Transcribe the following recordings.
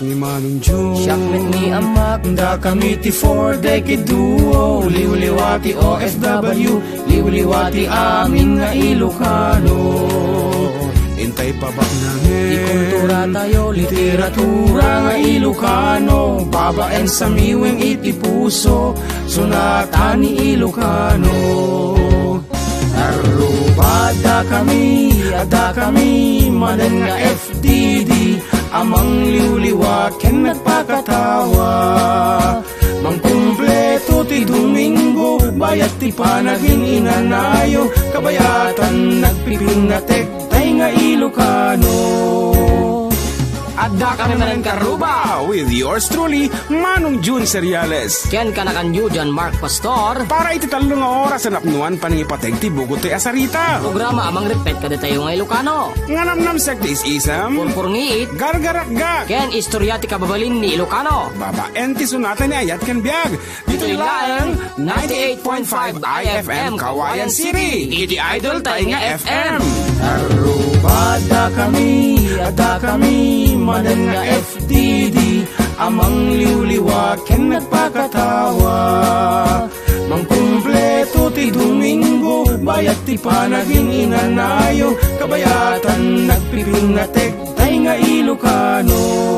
ni Manong June. Siakmet ni Amak, Da kami ti 4-decade duo. Liwliwati OFW, liwliwati amin nga Ilocano. Intay pa ba namin? ikultura tayo, Literatura nga Ilocano. Babaeng sa miweng iti puso, sunata ni Ilocano. Arubada kami, ada kami, manan nga FDD. Amang liwliwa ken nagpakatawa. Mangkumpleto ti Domingo, bayat ti panaging inanayo. Kabayatan nagpipingatek, tay nga Ilocano. Adda kami manan karuba with yours truly, Manong June Seriales. Ken kanakanyo dyan Mark Pastor. Para iti 3 nga oras sa napnuan paningipateg ti bugot ti asarita. Programa amang repet kada tayo nga Ilocano. Nga namnam sektis isam, Purpurngiit, gargarakga. ken istorya ti kababalin ni Ilocano. Baba enti sunata ni Ayat ken Biag. Dito ilang 98.5 IFM Kawayan City. Iti idol tayo nga FM. Arubada kami, ada kami, manan nga FDD. Amang liwliwa ken nagpakatawa. Mangkumpleto ti Domingo, bayat ti panaging inanayo. Kabayatan nagpipingatek, tay nga Ilocano.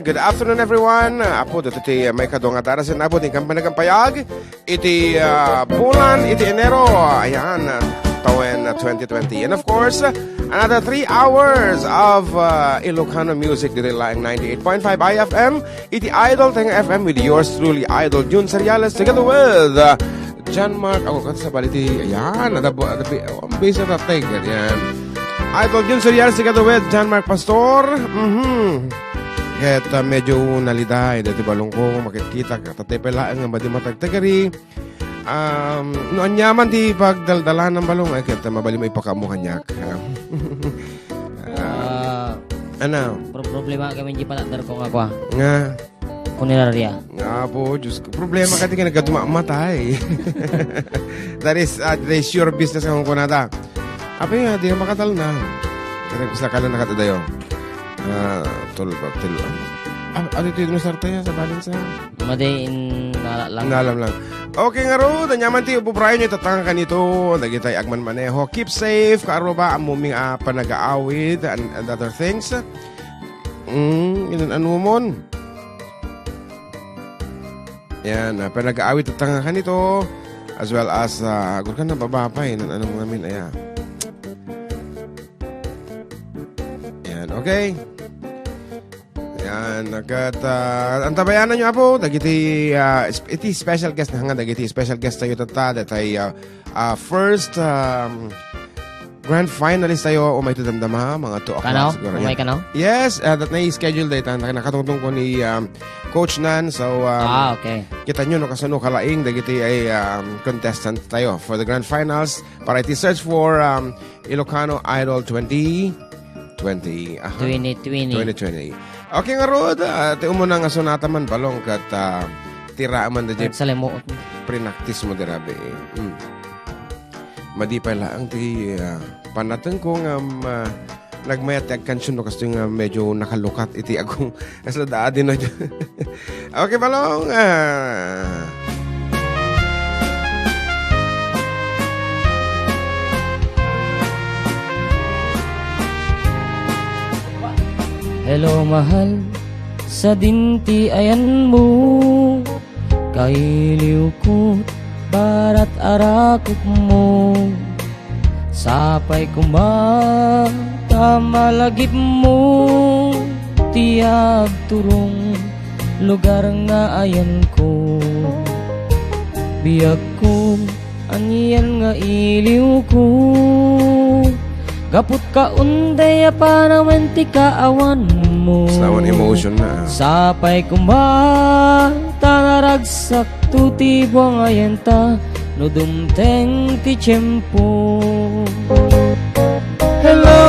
Good afternoon everyone. Apo dito ti may kadong at arasin abot ng kampanagang payag. Iti bulan, iti Enero. Ayan, tawen 2020. And of course, another 3 hours of Ilocano music dito lang 98.5 IFM. Iti Idol Teng FM with yours truly, Idol June Seriales together with John Mark. Ako kat sa baliti. Ayan, bisa na tag. Ayan. Idol June Seriales together with John Mark Pastor. Ket medyo naliday dati balong ko makikita tatay pelaan nga madi matagtagari no anyaman di pagdaldalan ng balong ay ket mabali mo ipakamuhan yak. Ano Problema kami di palatder ko nga nga funeraria. Nga po, Diyos ko. Problema ka di ka nagkadumamatay. That is your business kung kunada. Apo nga, di ka makatal na. Kasi ka lang nakatadayo. Tol. Ano ito yung sartaya sa balansa? Madayin lang. Nalam lang. Okay nga ro, danyaman ti upuprayo nyo tatang ka nito. Nagitay agman maneho. Keep safe. Kaaro ba ang muming panag-aawid and other things? Ano mon? Yan, panag-aawid tatang ka nito. As well as, agad ka na babapay. Ano mo namin, ayan. Yan, okay. Yan, antabayanan nyo po, dagiti, iti special guest na nga, dagiti special guest tayo tata, datay first grand finalist tayo, umay to damdama, mga 2 o'clock. Kano? Siguro, Umay ka no? Yes, that na i-schedule data, nakatungtong ko ni Coach Nan, so, Okay. kita nyo, no, kasano kalaing, dagiti ay contestant tayo for the grand finals, para iti search for Ilocano Idol 2020. 2020. Okay nga Rod, tiyo mo na nga sonata man balong kat tira man da jay Salimuot. prinaktis mo dirabi. Madipay lang ti panateng ko nga nagmayat ag kansyon no kasi nga medyo nakalukat iti akong sa daadin no. Okay balong. Hello mahal, sa dinti ayan mo, kailiw ko, barat arakot mo, sapay kumata malagip mo, tiyag turong lugar nga ayan ko, biyag ko, aniyan nga iliw ko. Gaput ka unday pa naman ti kaawan mo. Sawan emotion na. Sapay kumata naragsak tuti buang ayanta no dumteng ti tiyempo. Hello,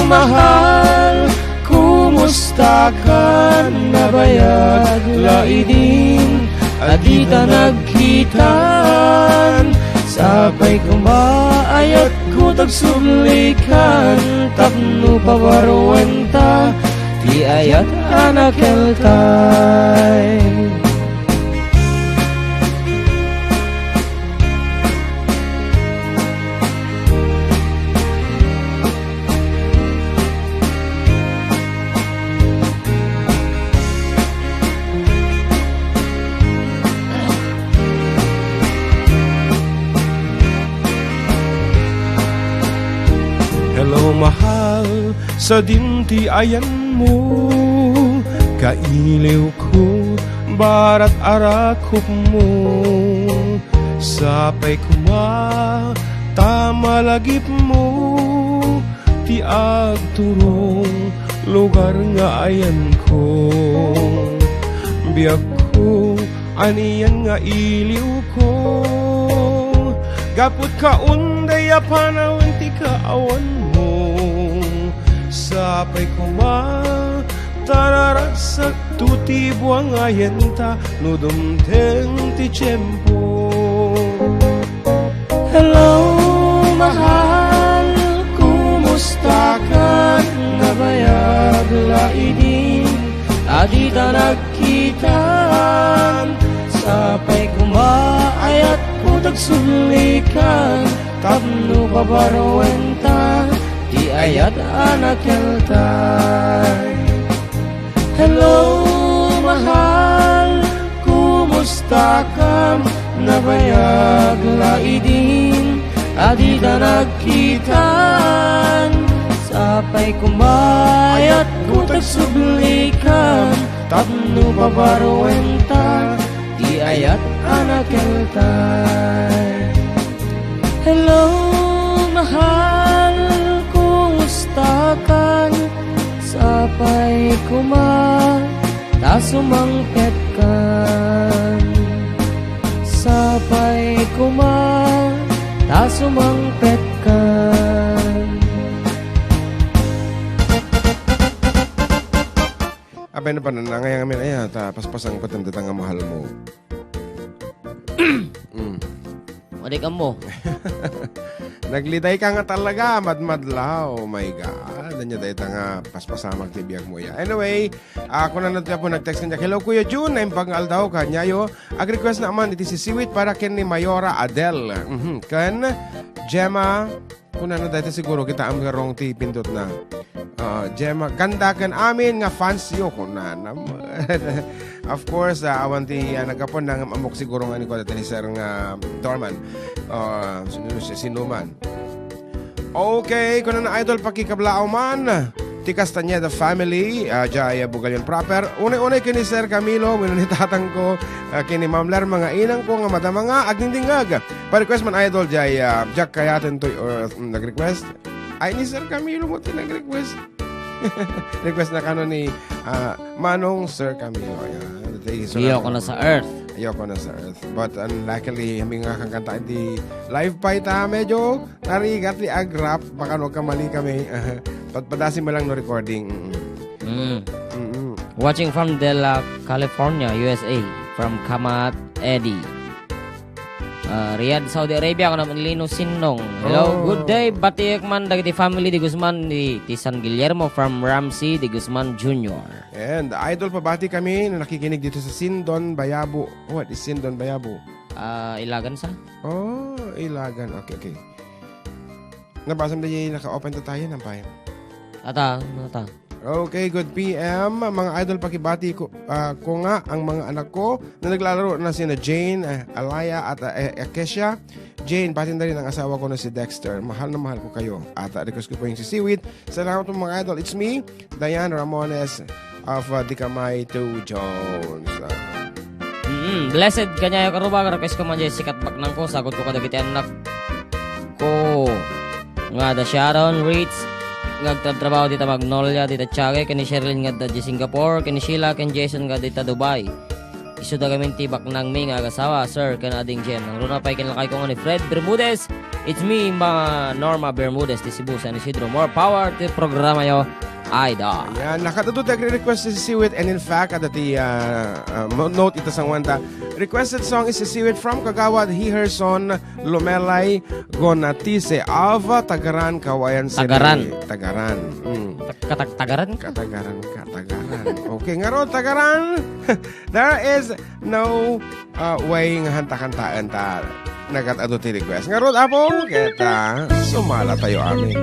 mahal, kumusta ka? Nabayag laidin at di ta nagkitan. Sabay kumaayat ko tagsulikan, tapno pawarwenta ti ayat anak eltay. Hello mahal, sa dinti ayan mo, kailiw ko, barat arakop mo. Sapay kuma, tamalagip mo, ti agturong lugar nga ayan ko. Biyak ko, aniyan nga iliw ko, gapot ka unday apanawan ti kaawan mo. Sapay kuma, tararasak tuti buang ayenta no dumteng ti tiyempo. Hello, mahal, kumusta ka? Nabayag laidin at di ta nagkitan. Sapay kumaayat ko tagsulikan, tapno pabarwenta ti ayat anak eltay. Hello, mahal, kumusta ka? Nabayag laidin at di ta nagkitan. Sapay kumayat ko tagsublikan, tapno pabarwenta ti ayat anak eltay. Hello, mahal, kumusta ka? Sapay kuma, tasumangpet kan. Sapay kuma, tasumangpet kan. Abay na pa nanangayang amin ay ta paspasang patamdatang ang mahal mo. Wadi ka mo. Nagliday ka nga talaga, madmadlaw. Oh my God. Danya dahi ta nga paspasamag tibiyag mo ya. Anyway, ako na natin po nag-text kanya. Hello Kuya June, na impangal daw kanya yo. Ag-request naman, iti si Siwit para ken ni Mayora Adele. Ken Gemma, kung ano dahil siguro kita ang garong ti pindot na. Gemma, ganda kan amin nga fans yo kunan. Of course, awan ti nagkapon ng amok siguro nga ni ko dati ni Sir nga Dorman. Sinuman. Okay, kung na idol pakikablao man. Ti Castañeda family, Jaya Bugalyon proper. Unay-unay kini Sir Camilo, minunitatang ko kini Ma'am Ler, mga inang ko nga madama nga agdingdingag. Pa-request man idol Jaya Jack Kayaten to nag-request. Ay ni Sir Camilo mo tinag-request. Request na kano ni Manong Sir Camilo. Iyo ko na sa Earth. Ayoko na sa Earth. But unluckily, kami nga kang kanta di live pa ita. Medyo narigat li agrap. Baka no kamali kami. Padasin mo lang no recording. Watching from De La California, USA. From Kamat Eddie. Riyadh, Saudi Arabia. Ako naman Lino Sinong. Hello, good day. Batiyak man dagiti family di Guzman di San Guillermo from Ramsey di Guzman Jr. And idol pabati kami na nakikinig dito sa Sindon, Bayabo. What is Sindon, Bayabo? Ilagan sa? Oh, Ilagan. Okay. Nabasam na yung naka-open to tayo ng payo. Ata. Okay, good PM. Mga idol, pakibati ko nga ang mga anak ko na naglalaro na sina Jane, Alaya at Akesha. Jane, pati na rin ang asawa ko na si Dexter. Mahal na mahal ko kayo. At request ko po yung si Seaweed. Salamat po mga idol. It's me, Diane Ramones of Dicamay 2 Jones. Blessed kanya yung karubag. Request ko man dyan sikat baknang ko. Sagot ko kadagiti anak ko. Nga da Sharon Reeds. Nagtrabaho dito Magnolia, dito Tiago, kani Sherilyn nga da Singapore, kani Sheila, kani Jason nga dito Dubai. Isu da kami tibak ng may nga agasawa, sir, kanading Jen. Ang runa pa'y kinalakay ko nga ni Fred Bermudez. It's me, mga Norma Bermudez, di Cebu, San Isidro. More power to programa yo, Idol. Ayan, nakatutut nagre-request si Siwit, and in fact, at the note ito sang wanta, requested song is si Siwit from Kagawad, he, her son, Lumelay, Gonatise, Ava, Tagaran, Kawayan City. Tagaran. Tagaran? Katagaran. Okay, nga ro, Tagaran. There is no way nga hanta-kantaan ta nagat-ado ti request. Nga ro, apo, kita sumala tayo amin.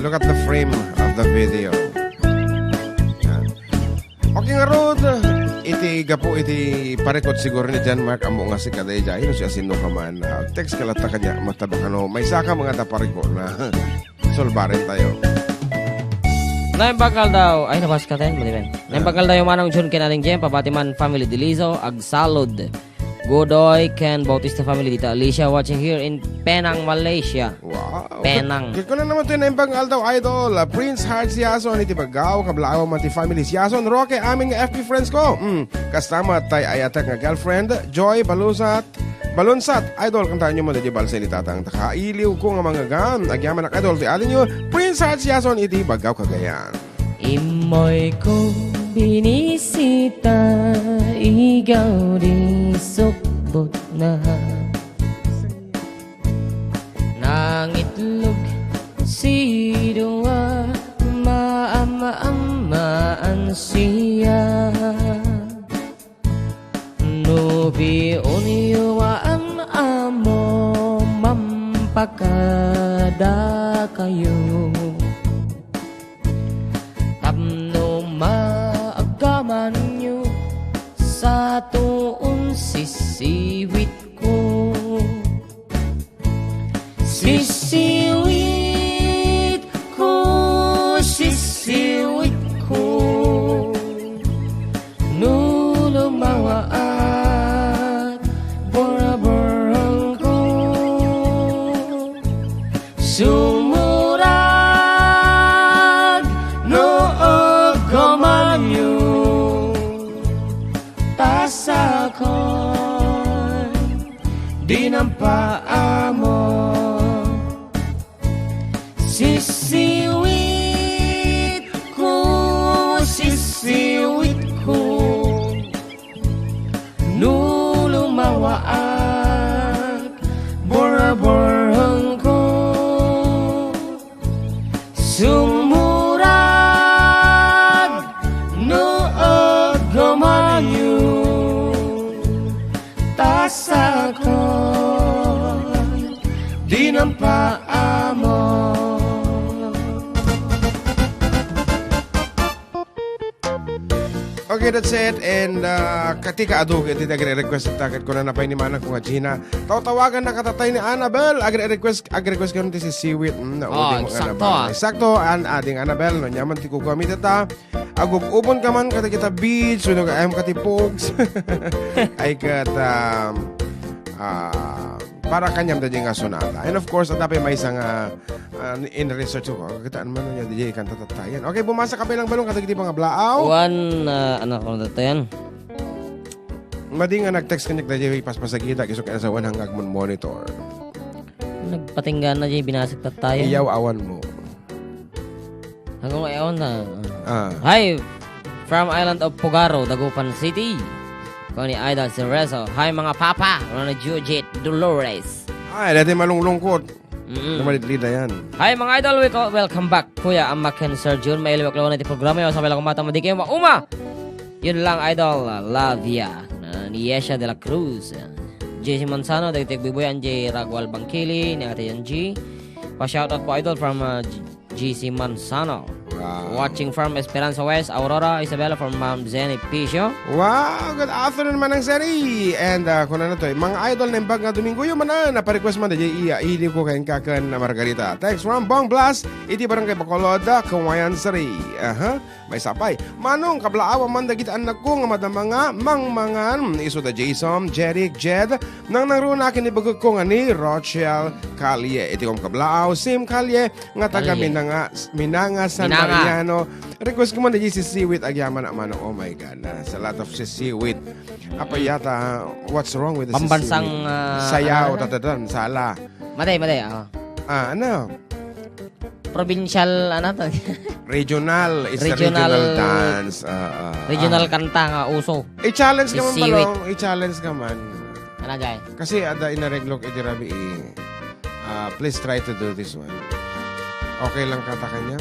Look at the frame of the video. Okay nga Rod, iti gapo iti parekot siguro ni John Mark amo nga si Kaday Jai, siya sino ka man. Text ka lata kanya, matabak ano, may saka mga tapariko na solbarin tayo. Naim bakal daw, ay nabas ka tayo, maliban. Naim bakal daw yung manang Jun kinaling Jem, Pabatiman Family Dilizo, Agsalod. Godoy, Ken Bautista family dito. Alicia watching here in Penang, Malaysia. Wow. Penang. Kiko na naman ito na yung daw idol. Prince Hearts Yason, iti Bagaw, Kablaaw, Mati Family Yason. Roque, aming FB friends ko. Kasama tay ayatek nga girlfriend, Joy Balusat. Balunsat, idol, kantaan nyo mo na di balsa ni tatang takailiw ko nga mga gam. Agyaman ak idol, ti alin nyo, Prince Hearts Yason, iti Bagaw, Cagayan. Imoy ko binisita, igaw di sukbot na nangitlog si Dua, maama-amaan siya nubi uniwaan amo mampakada kayo tapno maagaman nyo sa tuon sisiwit ko sisiwit ko sisiwit ko nulumawaat bora-borang ko sumurag noog kamanyo tasakon di nampaamo sisiwit ko nulumawaat bora-borang ko sumurag noog gamanyo tasakon di nampaamo Okay, that's it. And katika adug, iti agre-request at takit ko na napay ni Manang kung Gina. Tawagan na katatay ni Annabelle. Agre-request ko nito si Seaweed. Sakto. Sakto, ading Annabelle. No, nyaman ti ko gamit ita. Agug-ubon ka man, kata kita beach. Sunog ayam kati pogs. Ay kat, para kanyang dadya nga sonata. And of course, at may isang in research ko. Kitaan man niya DJ kan tatatayan. Okay, bumasa ka bilang balong katagiti mga blaaw. One, anak ko na yan. Madi nga nag-text kanya DJ paspasagita kisok sa one hanggang monitor. Nagpatinggan na dyan, binasag tayo. Iyaw awan mo. Hanggang ayaw na. Hi, from Island of Pugaro, Dagupan City. Kung ni Idol si Rezo. Hi mga papa, ano na Jujit Dolores. Ay, dati malunglungkot. Namalilida yan. Hi mga idol, welcome back. Kuya, ang Macken Sir June. May iliwak lawan na iti programa yun. Sabi lang kumata mo di kayo mauma. Yun lang idol, love ya. Ni Yesha de la Cruz. JC Manzano, Dagtig Biboy, Anjay Ragual Bangkili, ni Ate Angie. Pa-shoutout po idol from GC Manzano. Wow. Watching from Esperanza West, Aurora, Isabella from Ma'am Zenny Pisio. Wow, good afternoon Manang Seri. And kung ano to, mga idol na imbag nga Domingo yung mana, naparequest man na ili ko kain kakan na Margarita. Thanks from Bong Blast, iti barangay Bacolod, Kawayan Seri. May sapay. Manong kablaawa man dagit anak ko nga madamanga mangmangan iso da Jason, Jeric, Jed nang naruna kinibagod ko nga ni Rochelle Calye. Iti kong kablaaw, Sim Calye nga taga Minanga San Mariano. Request ko man na si Seaweed agyaman na manong. Oh my God. Sa lot of si Seaweed. Apa yata, what's wrong with the Pambansang sayaw, tatadan, sala. Maday. Ano? Provincial, ano to? Regional. It's regional dance. Regional kanta nga, uso. I-challenge ka man Si Seaweed. balong. I-challenge ka man. Ano jay? Kasi ada inareglok itirabi please try to do this one. Okay lang kata kanya?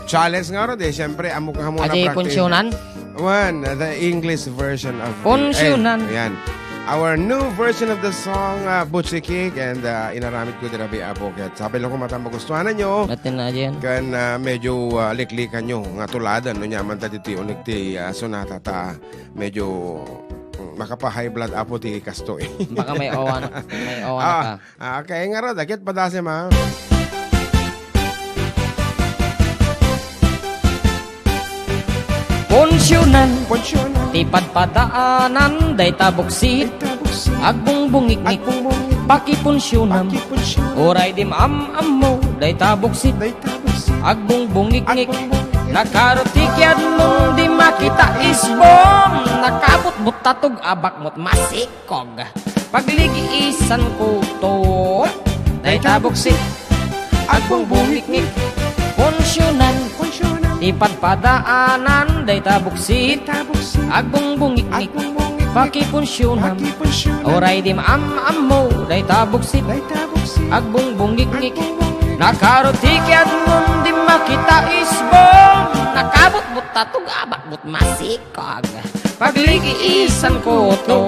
Challenge nga rin siyempre, amo ka muna Adi, punsyonan? One, the English version of Punsyonan. Ayan. Our new version of the song, Butchie Cake, and inaramit ko dirabi abo. Kaya sabi lang kung magustuhan nyo. Natin na dyan. Kan medyo liklikan nyo nga tuladan no nyaman ta diti unik ti sonata ta medyo makapa-high blood apo ti kasto eh. Baka may owa na ka. Okay nga ro dakit padase ma. Punsyonan, tipad padaanan, day tabuksit, agbong bungiknik, pakipunsyonam, oray dim am-am day tabuksit, agbong bungiknik, nakarotikyad mong di makita isbom, nakabot-but tatog abak mo't masikog, pagligiisan ko to, day tabuksit, agbong bungiknik, punsyonan, tipad padaanan, day tabuksit, agbong bungiknik, pakipunsyonam, oray dim am-am day tabuksit, agbong bungiknik, nakarotikyad mong di makita isbong, nakabot-but tatog abak but masikog, pagligiisan ko to,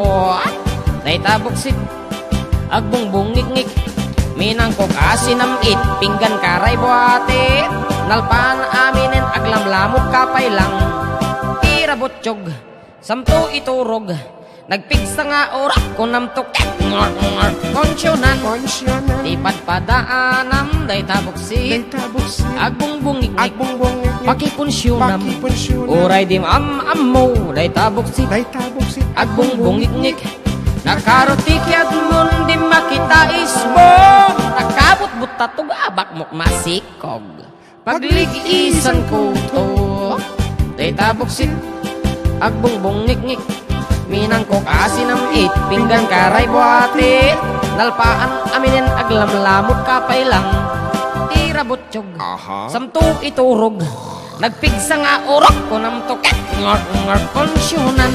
day tabuksit, agbong bungiknik, minangkog asinamit, pinggan karay buhati, nalpan aminin aglamlamot kapay lang, irabotsyog, samto iturog, nagpigsa nga orak ko namtukek, konsyonan, tipad padaanan, day tabuksit, agbong bungiknik, pakipunsyonam, oray dim am-am day tabuksit, agbong bungiknik, nakarotikyad mon di makita isbong, nakabot-but tatog abak mok masikog, pagligiisan ko to, day tabuksit, agbong bungiknik, minangkok asinamit, pinggan karay buhati, nalpaan aminin aglamlamot kapay lang, irabotsyog, samto iturog, nagpigsa nga orok ko namtukek, konsyonan,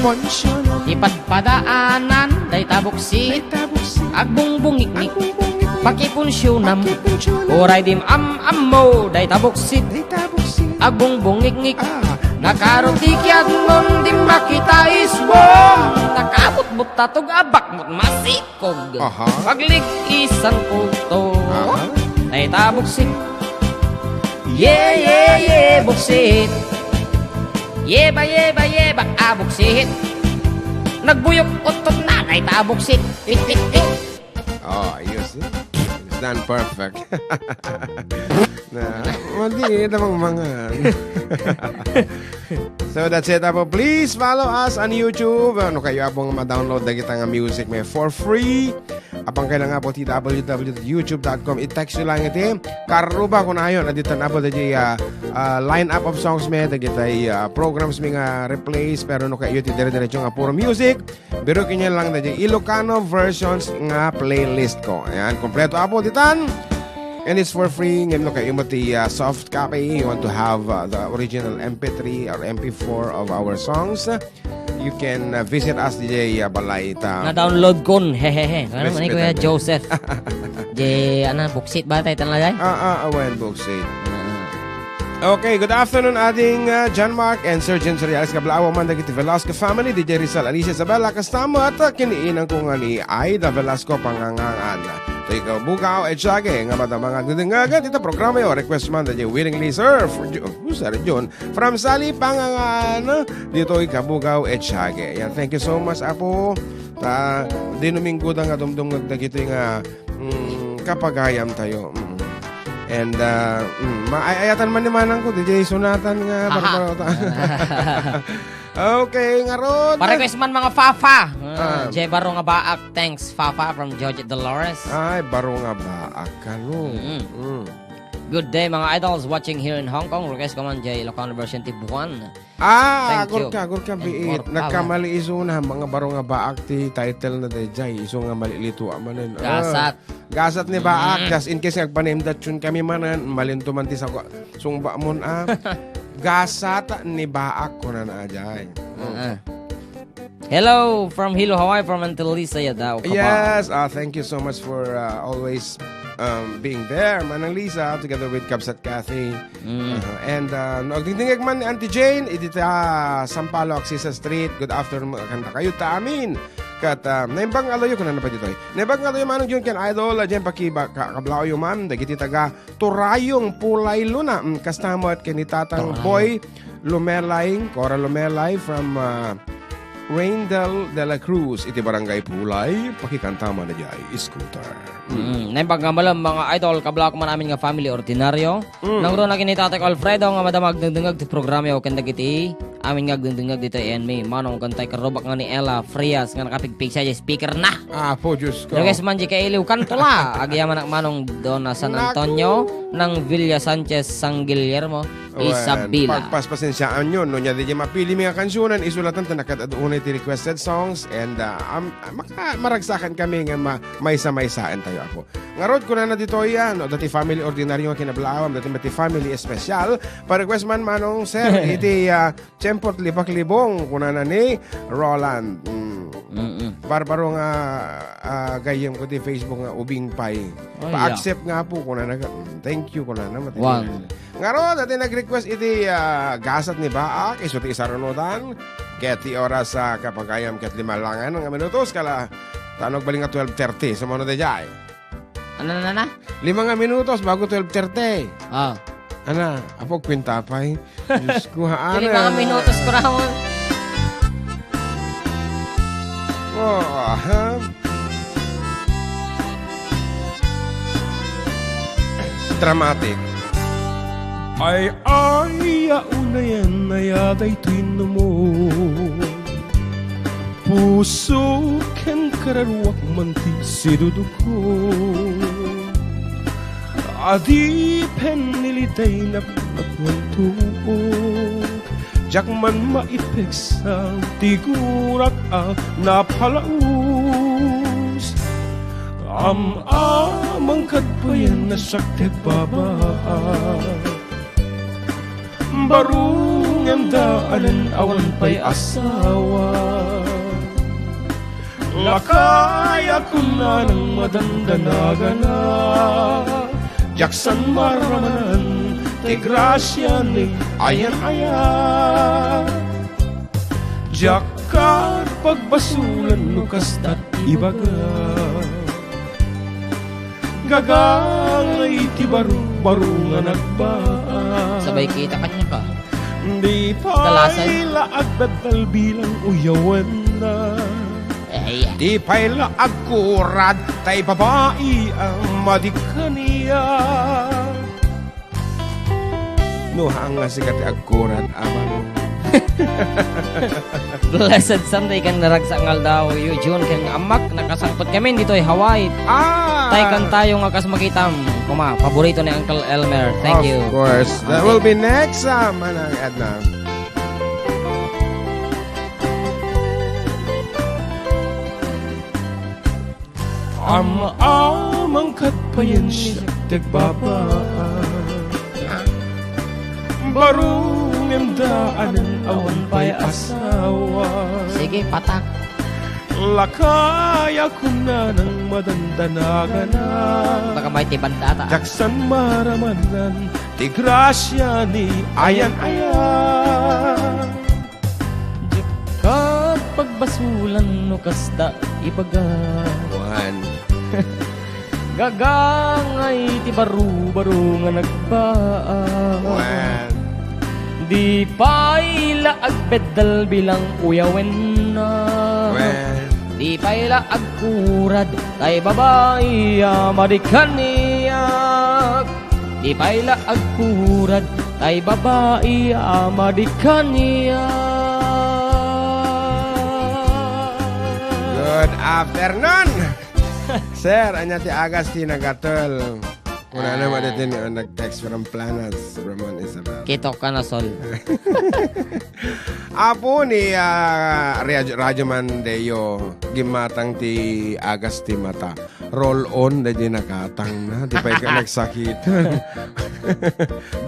tipad padaanan, day tabuksit, agbong bungiknik, pakipunsyonam, oray dim am-am day tabuksit, agbong bungiknik, nakarotikyad mon di makita isbong, nakabot-but tatog abak mo't masikog, pagligisan ko to, day tabuksit, yeah, buksit, Yeba, yeba, yeba, abuksit. Nagbuyok utot na, ay paabuksit. It, it, it. Oh, ayos. It's done perfect. Na, mali namang mga. So that's it, Apo. Please follow us on YouTube. Ano kayo abong ma-download na kita nga music may for free. Apang kailangan po ti www.youtube.com. I-text nyo lang iti. Karuba ko na yun. Adito na po dati line-up of songs may dati programs may nga replace. Pero no kayo ti dire-diretso nga puro music. Pero kanya lang dati Ilocano versions nga playlist ko. Ayan, kompleto apo ditan. And it's for free. Ngayon no kayo mo ti soft copy. You want to have the original MP3 or MP4 of our songs. You can visit us DJ Balay ta. Na-download ko. Hehehe. Ano man ko ya Joseph. Buksit ba tayo tanlagay? When buksit. Okay, good afternoon ating John Mark and Surgeon Seriales Kablawa man dagiti Velasco family, DJ Rizal Alicia Isabella kasama at kiniinang ko nga ni Aida Velasco pangangangan. Ikaw bukaw at syage nga mga gudingagan ito programa yung request man DJ willingly sir John from Sally Pangangan dito ikabugaw at syage. Yan, thank you so much apo. Dinuminggo da nga dumdum dagito nga kapagayam tayo. And maayatan man naman ko DJ Sunatan nga barbarota. Okay, nga ron. Pa-request man mga Fafa. Jay Baro nga baak. Thanks Fafa from George Dolores. Ay, Baro nga baak ka no. Good day mga idols watching here in Hong Kong. Request ko man Jay Ilocano version tip 1. Agur ka biit. Nagkamali iso na mga Baro nga baak ti title na Jay. Iso nga malilito amanin. Gasat ni baak. Just in case nagpanimdat yun kami manan. Malinto man ti sa sungba mon Gasat ni baak ko na Jay. Hello from Hilo, Hawaii, from Antilisa Yadao. Yes, thank you so much for always being there, Manang Lisa, together with Kabsat Cathy. And nagdingdingig man ni Auntie Jane, idita Sampaloc, Sisa Street. Good afternoon, kanta kayo ta amin. Kat naimbang aloyo ko na pa dito. Naimbang aloyo manong yun kan idol, dyan pakiba kablao yung man, dagiti taga Turayong Pulay Luna. Kastamo at kinitatang Boy Lumelay, Cora Lumelay from Raindel de la Cruz, iti barangay Pulay, pakikanta man na jay, scooter. Naimbang nga malam mga idol, kablao ko man amin nga family ordinaryo. Nang ro na kinitatag Alfredo nga madamag dengdengag ti programa o kandagiti. Amin nga dengdengag dito and may manong kantay karobak nga ni Ella Frias nga nakapigpig sa speaker na. Po Diyos ko. Guys man di ka iliw kantula. Agyaman manong Dona San Antonio ng Villa Sanchez San Guillermo Isabela. Pagpaspasensyaan yun. No niya di mapili mga kansyonan, isulatan ta nakatadunay ti requested songs and maragsakan kami nga maysa-maysaan tayo ako. Ngarod ko na dito yan. No, dati family ordinaryo nga kinablawam, dati family special. Pa-request man manong sir, iti Tempot libak-libong kunana ni Roland. Barbaro nga gayem ko ti Facebook nga ubing pay. Pa-accept nga po kunana. Thank you kunana. Ngaro dati nag-request iti gasat ni Baak iso ti isarunodan. Ket ti oras sa kapagayam ket 5 langan nga minutos kala tanog bali nga 12:30 sa mono de jay. Ano na? 5 nga minutos bago 12:30. Ana, apog kwintapay. Diyos ko, ana. Dili mga minutos ko raon. Dramatic. Ay, una yan, nayaday tuwin mo. Puso ken kararuak manti sidudu ko. Adi penilitay na pagwantuog Jakman maipeksa tigurak napalaus Amang kadpayan na saktek baba Barung daanan awan pa'y asawa Lakay ako na ng madandanaga na Jaksan maramanan, te grasya ni ayan-ayan. Jakat pagbasulan nukas tat ibaga. Gagangay ti baru nga nagbaan. Sabay kita kanya ka. Di pa Kalasan. ilaag bedal bilang uyawan na. Ay, Di pa'y agkurad, tay babae ang madikaniya. No, hanga sikat agkurad, abang. blessed Sunday kan naragsa ngal daw yu June kan amak nakasangkot kami dito ay Hawaii. Tay kan tayo nga kas makitam. Kuma, paborito ni Uncle Elmer. Thank you. Of course. That Okay. will be next, Manang Edna. Amang katpayan siya tagbabaan. Barong daanan awan pa'y asawa. Sige, patak. Lakaya ko na ng madandanaga na. Baka may tibad data. Jaksan maramanan, ti grasya ni ayan-ayan. Kat pagbasulan no kasda ibaga. One. Gagangay ti baru-baru nga nagbaan. One. Di pa ilaag bedal bilang uyawen na. One. Di pa ilaag kurad tay babae amadikaniyak. Di pa ilaag kurad tay babae amadikaniyak. Good afternoon. Sir, anya ti Agas ti Nagatol. Una naman dito ni nag-text from planets, Ramon Isabel. Kito ka na sol. Apo ni Radyo Mandeo, gimatang ti Agas ti mata. Roll on na di nakatang na. Di pa ka nagsakitan.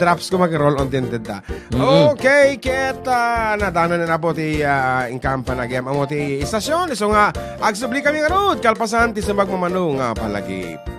Drops ko mag-roll on tinted ta. Okay, kita. Nadano na po ti inkampa na game. Amo ti istasyon. So nga, agsubli kami nga road. Kalpasan ti sa magmamano nga palagi.